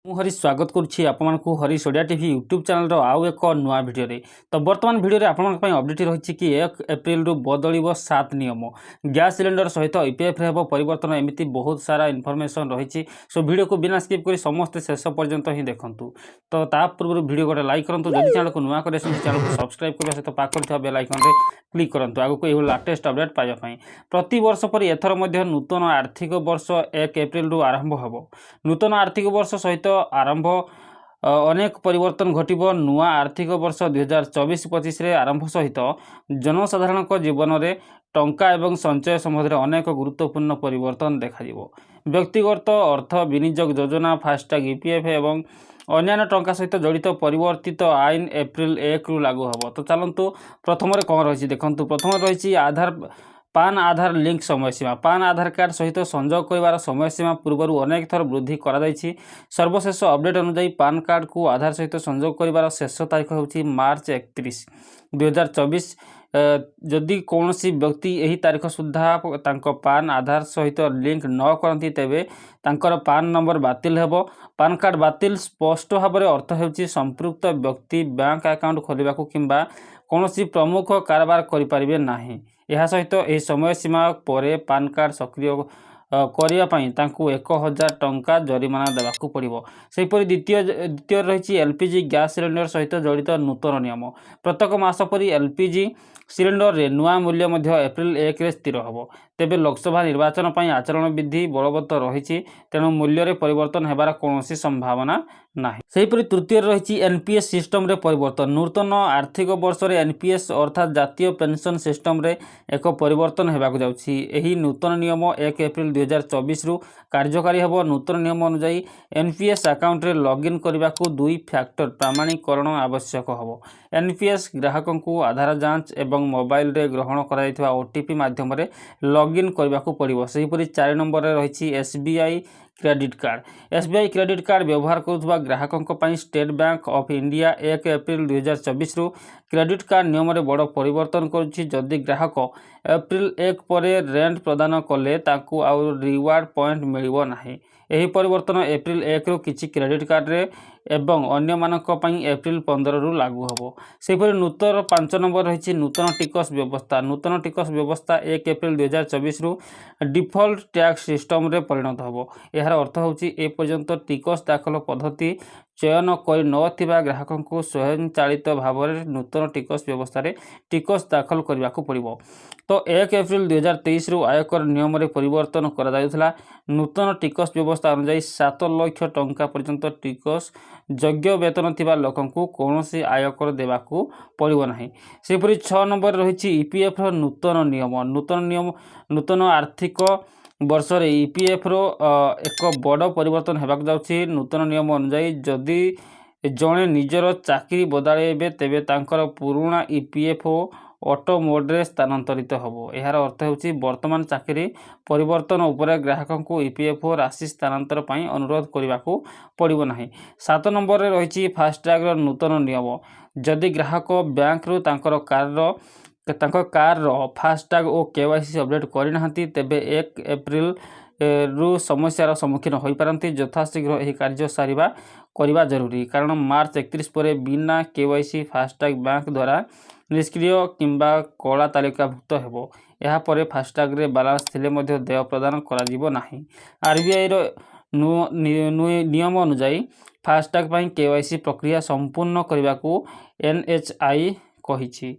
ମୁଁ ହରି ସ୍ୱାଗତ କରୁଛି ଆପଣମାନଙ୍କୁ ହରିଶ ଓଡ଼ିଆ ଟିଭି ୟୁଟ୍ୟୁବ୍ ଚ୍ୟାନେଲର ଆଉ ଏକ ନୂଆ ଭିଡ଼ିଓରେ। ତ ବର୍ତ୍ତମାନ ଭିଡ଼ିଓରେ ଆପଣଙ୍କ ପାଇଁ ଅପଡେଟ୍ ରହିଛି କି 1 ଏପ୍ରିଲରୁ ବଦଳିବ 7 ନିୟମ। ଗ୍ୟାସ୍ ସିଲିଣ୍ଡର ସହିତ ଇପିଏଫ୍ରେ ହେବ ପରିବର୍ତ୍ତନ। ଏମିତି ବହୁତ ସାରା ଇନଫର୍ମେସନ୍ ରହିଛି। ସୋ ଭିଡ଼ିଓକୁ ବିନା ସ୍କିପ୍ କରି ସମସ୍ତେ ଶେଷ ପର୍ଯ୍ୟନ୍ତ ହିଁ ଦେଖନ୍ତୁ। ତ ତା ପୂର୍ବରୁ ଭିଡ଼ିଓ ଗୋଟେ ଲାଇକ୍ କରନ୍ତୁ। ଯଦି ଚ୍ୟାନେଲକୁ ନୂଆ କରି ଆସିଛନ୍ତି ଚ୍ୟାନେଲକୁ ସବସ୍କ୍ରାଇବ୍ କରିବା ସହିତ ପାଖରେ ଥିବା ବେଲ୍ ଆଇକନ୍ରେ କ୍ଲିକ୍ କରନ୍ତୁ ଆଗକୁ ଏଭଳି ଲାଟେଷ୍ଟ ଅପଡେଟ୍ ପାଇବା ପାଇଁ। ପ୍ରତିବର୍ଷ ପରି ଏଥର ମଧ୍ୟ ନୂତନ ଆର୍ଥିକ ବର୍ଷ 1 ଏପ୍ରିଲରୁ ଆରମ୍ଭ ହେବ। ନୂତନ ଆର୍ଥିକ ବର୍ଷ ସହିତ ଆରମ୍ଭ ଅନେକ ପରିବର୍ତ୍ତନ ଘଟିବ। ନୂଆ ଆର୍ଥିକ ବର୍ଷ 2024-25ରେ ଆରମ୍ଭ ସହିତ ଜନସାଧାରଣଙ୍କ ଜୀବନରେ ଟଙ୍କା ଏବଂ ସଞ୍ଚୟ ସମ୍ବନ୍ଧରେ ଅନେକ ଗୁରୁତ୍ୱପୂର୍ଣ୍ଣ ପରିବର୍ତ୍ତନ ଦେଖାଯିବ। ବ୍ୟକ୍ତିଗତ ଅର୍ଥ ବିନିଯୋଗ ଯୋଜନା, ଫାଷ୍ଟାଗ, ଇପିଏଫ୍ ଏବଂ ଅନ୍ୟାନ୍ୟ ଟଙ୍କା ସହିତ ଜଡ଼ିତ ପରିବର୍ତ୍ତିତ ଆଇନ ଏପ୍ରିଲ 1ରୁ ଲାଗୁ ହେବ। ତ ଚାଲନ୍ତୁ ପ୍ରଥମରେ କ'ଣ ରହିଛି ଦେଖନ୍ତୁ। ପ୍ରଥମରେ ରହିଛି ପାନ୍ ଆଧାର ଲିଙ୍କ୍ ସମୟସୀମା। ପାନ୍ ଆଧାର କାର୍ଡ଼ ସହିତ ସଂଯୋଗ କରିବାର ସମୟସୀମା ପୂର୍ବରୁ ଅନେକ ଥର ବୃଦ୍ଧି କରାଯାଇଛି। ସର୍ବଶେଷ ଅପଡେଟ୍ ଅନୁଯାୟୀ ପାନ୍ କାର୍ଡ଼କୁ ଆଧାର ସହିତ ସଂଯୋଗ କରିବାର ଶେଷ ତାରିଖ ହେଉଛି ମାର୍ଚ୍ଚ 31, 2024। ଯଦି କୌଣସି ବ୍ୟକ୍ତି ଏହି ତାରିଖ ସୁଦ୍ଧା ତାଙ୍କ ପାନ୍ ଆଧାର ସହିତ ଲିଙ୍କ୍ ନ କରନ୍ତି ତେବେ ତାଙ୍କର ପାନ୍ ନମ୍ବର ବାତିଲ ହେବ। ପାନ୍ କାର୍ଡ଼ ବାତିଲ ସ୍ପଷ୍ଟ ଭାବରେ ଅର୍ଥ ହେଉଛି ସମ୍ପୃକ୍ତ ବ୍ୟକ୍ତି ବ୍ୟାଙ୍କ ଆକାଉଣ୍ଟ ଖୋଲିବାକୁ କିମ୍ବା କୌଣସି ପ୍ରମୁଖ କାରବାର କରିପାରିବେ ନାହିଁ। ଏହା ସହିତ ଏହି ସମୟସୀମା ପରେ ପାନ୍ କାର୍ଡ଼ ସକ୍ରିୟ କରିବା ପାଇଁ ତାଙ୍କୁ 1000 ଟଙ୍କା ଜରିମାନା ଦେବାକୁ ପଡ଼ିବ। ସେହିପରି ଦ୍ୱିତୀୟରେ ରହିଛି ଏଲ୍ପିଜି ଗ୍ୟାସ୍ ସିଲିଣ୍ଡର ସହିତ ଜଡ଼ିତ ନୂତନ ନିୟମ। ପ୍ରତ୍ୟେକ ମାସ ପରି ଏଲ୍ପିଜି ସିଲିଣ୍ଡରରେ ନୂଆ ମୂଲ୍ୟ ମଧ୍ୟ ଏପ୍ରିଲ 1ରେ ସ୍ଥିର ହେବ। ତେବେ ଲୋକସଭା ନିର୍ବାଚନ ପାଇଁ ଆଚରଣ ବିଧି ବଳବତ୍ତର ରହିଛି, ତେଣୁ ମୂଲ୍ୟରେ ପରିବର୍ତ୍ତନ ହେବାର କୌଣସି ସମ୍ଭାବନା ନାହିଁ। ସେହିପରି ତୃତୀୟରେ ରହିଛି ଏନ୍ପିଏସ୍ ସିଷ୍ଟମରେ ପରିବର୍ତ୍ତନ। ନୂତନ ଆର୍ଥିକ ବର୍ଷରେ ଏନ୍ପିଏସ୍ ଅର୍ଥାତ୍ ଜାତୀୟ ପେନ୍ସନ୍ ସିଷ୍ଟମରେ ଏକ ପରିବର୍ତ୍ତନ ହେବାକୁ ଯାଉଛି। ଏହି ନୂତନ ନିୟମ 1 ଏପ୍ରିଲ 2024ରୁ କାର୍ଯ୍ୟକାରୀ ହେବ। ନୂତନ ନିୟମ ଅନୁଯାୟୀ ଏନ୍ପିଏସ୍ ଆକାଉଣ୍ଟରେ ଲଗ୍ଇନ୍ କରିବାକୁ 2 ଫ୍ୟାକ୍ଟର ପ୍ରମାଣୀକରଣ ଆବଶ୍ୟକ ହେବ। ଏନ୍ପିଏସ୍ ଗ୍ରାହକଙ୍କୁ ଆଧାର ଯାଞ୍ଚ ଏବଂ ମୋବାଇଲରେ ଗ୍ରହଣ କରାଯାଇଥିବା ଓଟିପି ମାଧ୍ୟମରେ ଲଗ୍ଇନ୍ କରିବାକୁ ପଡ଼ିବ। ସେହିପରି 4 ନମ୍ବରରେ ରହିଛି SBI credit card. SBI credit card ବ୍ୟବହାର କରୁଥିବା ଗ୍ରାହକଙ୍କ ପାଇଁ State Bank of India 1 April 2024ରୁ କ୍ରେଡିଟ୍ କାର୍ଡ଼ ନିୟମରେ ବଡ଼ ପରିବର୍ତ୍ତନ କରୁଛି। ଯଦି ଗ୍ରାହକ ଏପ୍ରିଲ 1 ପରେ ରେଣ୍ଟ ପ୍ରଦାନ କଲେ ତାଙ୍କୁ ଆଉ ରିୱାର୍ଡ଼ ପଏଣ୍ଟ ମିଳିବ ନାହିଁ। ଏହି ପରିବର୍ତ୍ତନ ଏପ୍ରିଲ 1ରୁ କିଛି କ୍ରେଡିଟ୍ କାର୍ଡ଼ରେ ଏବଂ ଅନ୍ୟମାନଙ୍କ ପାଇଁ ଏପ୍ରିଲ 15ରୁ ଲାଗୁ ହେବ। ସେହିପରି ନୂତନ 5 ନମ୍ବର ରହିଛି ନୂତନ ଟିକସ ବ୍ୟବସ୍ଥା। ନୂତନ ଟିକସ ବ୍ୟବସ୍ଥା 1 ଏପ୍ରିଲ 2024ରୁ ଡିଫଲ୍ଟ ଟ୍ୟାକ୍ସ ସିଷ୍ଟମରେ ପରିଣତ ହେବ। ଏହାର ଅର୍ଥ ହେଉଛି ଏପର୍ଯ୍ୟନ୍ତ ଟିକସ ଦାଖଲ ପଦ୍ଧତି ଚୟନ କରିନଥିବା ଗ୍ରାହକଙ୍କୁ ସ୍ୱୟଂଚାଳିତ ଭାବରେ ନୂତନ ଟିକସ ବ୍ୟବସ୍ଥାରେ ଟିକସ ଦାଖଲ କରିବାକୁ ପଡ଼ିବ। ତ 1 ଏପ୍ରିଲ 2023ରୁ ଆୟକର ନିୟମରେ ପରିବର୍ତ୍ତନ କରାଯାଉଥିଲା। ନୂତନ ଟିକସ ବ୍ୟବସ୍ଥା ଅନୁଯାୟୀ 7 ଲକ୍ଷ ଟଙ୍କା ପର୍ଯ୍ୟନ୍ତ ଟିକସ ଯୋଗ୍ୟ ବେତନ ଥିବା ଲୋକଙ୍କୁ କୌଣସି ଆୟକର ଦେବାକୁ ପଡ଼ିବ ନାହିଁ। ସେହିପରି 6 ନମ୍ବରରେ ରହିଛି ଇପିଏଫ୍ର ନୂତନ ନିୟମ। ନୂତନ ଆର୍ଥିକ ବର୍ଷରେ ଇପିଏଫ୍ର ଏକ ବଡ଼ ପରିବର୍ତ୍ତନ ହେବାକୁ ଯାଉଛି। ନୂତନ ନିୟମ ଅନୁଯାୟୀ ଯଦି ଜଣେ ନିଜର ଚାକିରି ବଦଳାଇବେ ତେବେ ତାଙ୍କର ପୁରୁଣା ଇପିଏଫ୍ଓ ଅଟୋ ମୋଡ଼ରେ ସ୍ଥାନାନ୍ତରିତ ହେବ। ଏହାର ଅର୍ଥ ହେଉଛି ବର୍ତ୍ତମାନ ଚାକିରି ପରିବର୍ତ୍ତନ ଉପରେ ଗ୍ରାହକଙ୍କୁ ଇପିଏଫ୍ଓ ରାଶି ସ୍ଥାନାନ୍ତର ପାଇଁ ଅନୁରୋଧ କରିବାକୁ ପଡ଼ିବ ନାହିଁ। 7 ନମ୍ବରରେ ରହିଛି ଫାଷ୍ଟାଗର ନୂତନ ନିୟମ। ଯଦି ଗ୍ରାହକ ବ୍ୟାଙ୍କରୁ ତାଙ୍କ କାରର ଫାଷ୍ଟାଗ ଓ କେୱାଇସି ଅପଡେଟ୍ କରିନାହାନ୍ତି ତେବେ 1 ଏପ୍ରିଲରୁ ସମସ୍ୟାର ସମ୍ମୁଖୀନ ହୋଇପାରନ୍ତି। ଯଥାଶୀଘ୍ର ଏହି କାର୍ଯ୍ୟ କରିବା ଜରୁରୀ, କାରଣ ମାର୍ଚ୍ଚ 31 ପରେ ବିନା କେୱାଇସି ଫାଷ୍ଟାଗ ବ୍ୟାଙ୍କ ଦ୍ୱାରା ନିଷ୍କ୍ରିୟ କିମ୍ବା କଳା ତାଲିକାଭୁକ୍ତ ହେବ। ଏହାପରେ ଫାଷ୍ଟାଗରେ ବାଲାନ୍ସ ଥିଲେ ମଧ୍ୟ ଦେୟ ପ୍ରଦାନ କରାଯିବ ନାହିଁ। ଆର୍ବିଆଇର ନିୟମ ଅନୁଯାୟୀ ଫାଷ୍ଟାଗ ପାଇଁ କେୱାଇସି ପ୍ରକ୍ରିୟା ସମ୍ପୂର୍ଣ୍ଣ କରିବାକୁ ଏନ୍ଏଚ୍ଆଇ କହିଛି।